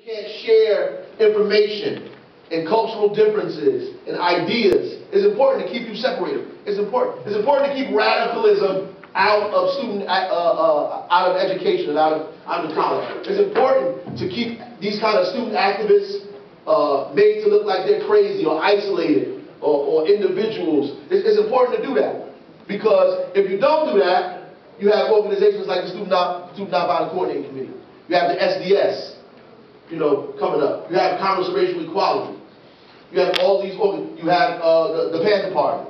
can't share information and cultural differences and ideas. It's important to keep you separated. It's important. It's important to keep radicalism out of out of education and out of college. It's important to keep these kind of student activists made to look like they're crazy or isolated or individuals. It's important to do that, because if you don't do that, you have organizations like the Student Nonviolent Coordinating Committee. You have the SDS, coming up. You have Congress of Racial Equality. You have all these you have the Panther Party.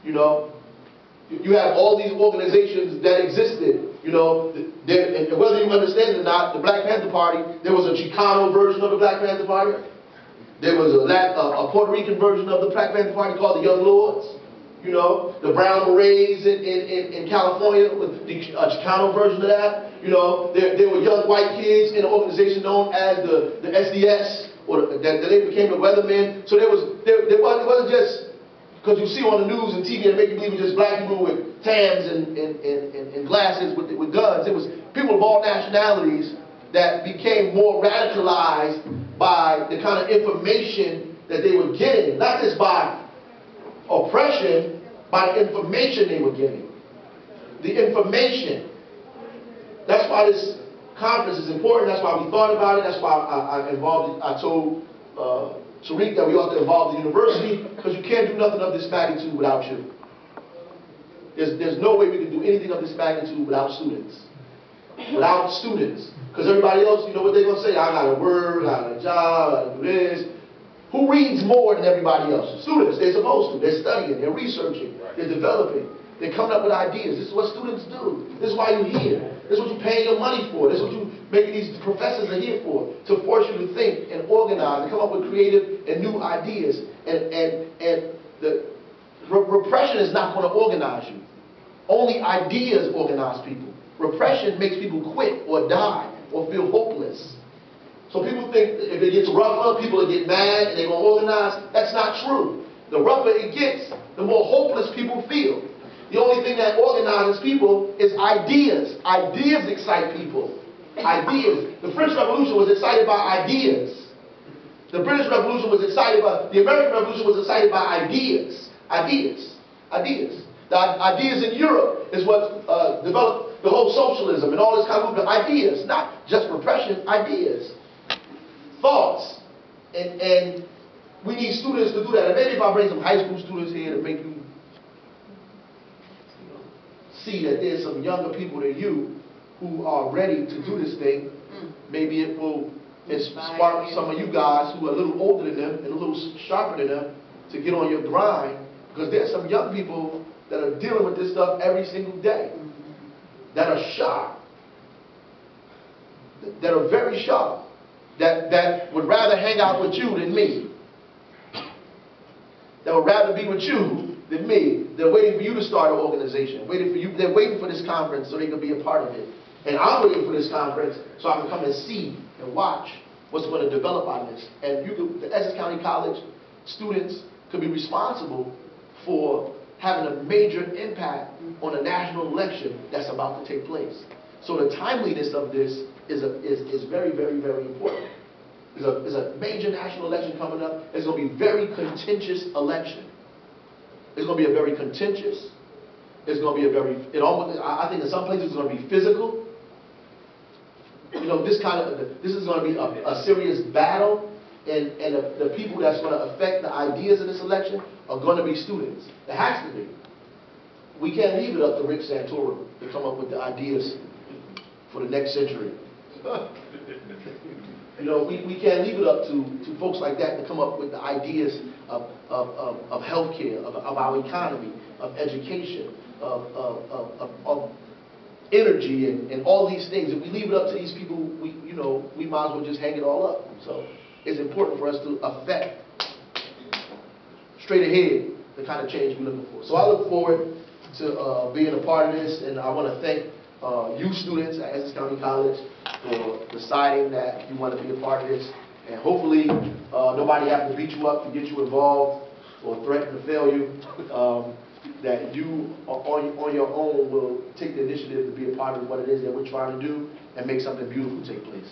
You have all these organizations that existed. And whether you understand it or not, the Black Panther Party, there was a Chicano version of the Black Panther Party. There was a Puerto Rican version of the Black Panther Party called the Young Lords. The Brown Berets in California, with the Chicano version of that. There were young white kids in an organization known as the SDS, or that they became the Weathermen. So it wasn't just because you see on the news and TV and make you believe it was just black people with tams and glasses with guns. It was people of all nationalities that became more radicalized by the kind of information that they were getting, not just by oppression, by the information they were getting. The information. That's why this conference is important. That's why we thought about it. That's why I told Tariq that we ought to involve the university, because you can't do nothing of this magnitude without you. There's no way we can do anything of this magnitude without students. Without students. Because everybody else, what they're going to say? I got to work, I got a job, I got to do this. Who reads more than everybody else? Students. They're supposed to. They're studying. They're researching. They're developing. They're coming up with ideas. This is what students do. This is why you're here. This is what you're paying your money for. This is what you making these professors are here for. To force you to think and organize and come up with creative and new ideas. And the repression is not going to organize you. Only ideas organize people. Repression makes people quit or die or feel hopeless. So people think if it gets rougher, people will get mad and they're going to organize. That's not true. The rougher it gets, the more hopeless people feel. The only thing that organizes people is ideas. Ideas excite people. Ideas. The French Revolution was excited by ideas. The British Revolution was excited by, the American Revolution was excited by ideas. Ideas. Ideas. The ideas in Europe is what developed the whole socialism and all this kind of movement. Ideas, not just repression, ideas. Thoughts. And we need students to do that. And maybe if I bring some high school students here to make you see that there's some younger people than you who are ready to do this thing, maybe it will spark some of you guys who are a little older than them and a little sharper than them to get on your grind, because there's some young people that are dealing with this stuff every single day, that are sharp, that are very sharp, that would rather hang out with you than me, that would rather be with you than me. They're waiting for you to start an organization. They're waiting for this conference so they can be a part of it. And I'm waiting for this conference so I can come and see and watch what's going to develop out of this. And the Essex County College students could be responsible for having a major impact on a national election that's about to take place. So the timeliness of this is very, very, very important. There's a major national election coming up. It's going to be a very contentious election. It's going to be a very contentious. It's going to be a very, I think in some places it's going to be physical. This is going to be a serious battle, and the people that's going to affect the ideas of this election are going to be students. It has to be. We can't leave it up to Rick Santorum to come up with the ideas for the next century. We can't leave it up to folks like that to come up with the ideas of healthcare, of our economy, of education, of energy, and all these things. If we leave it up to these people, we might as well just hang it all up. So it's important for us to affect straight ahead the kind of change we're looking for. So I look forward to being a part of this, and I want to thank you students at Essex County College for deciding that you want to be a part of this. And hopefully nobody has to beat you up to get you involved or threaten to fail you. That you on your own will take the initiative to be a part of what it is that we're trying to do and make something beautiful take place.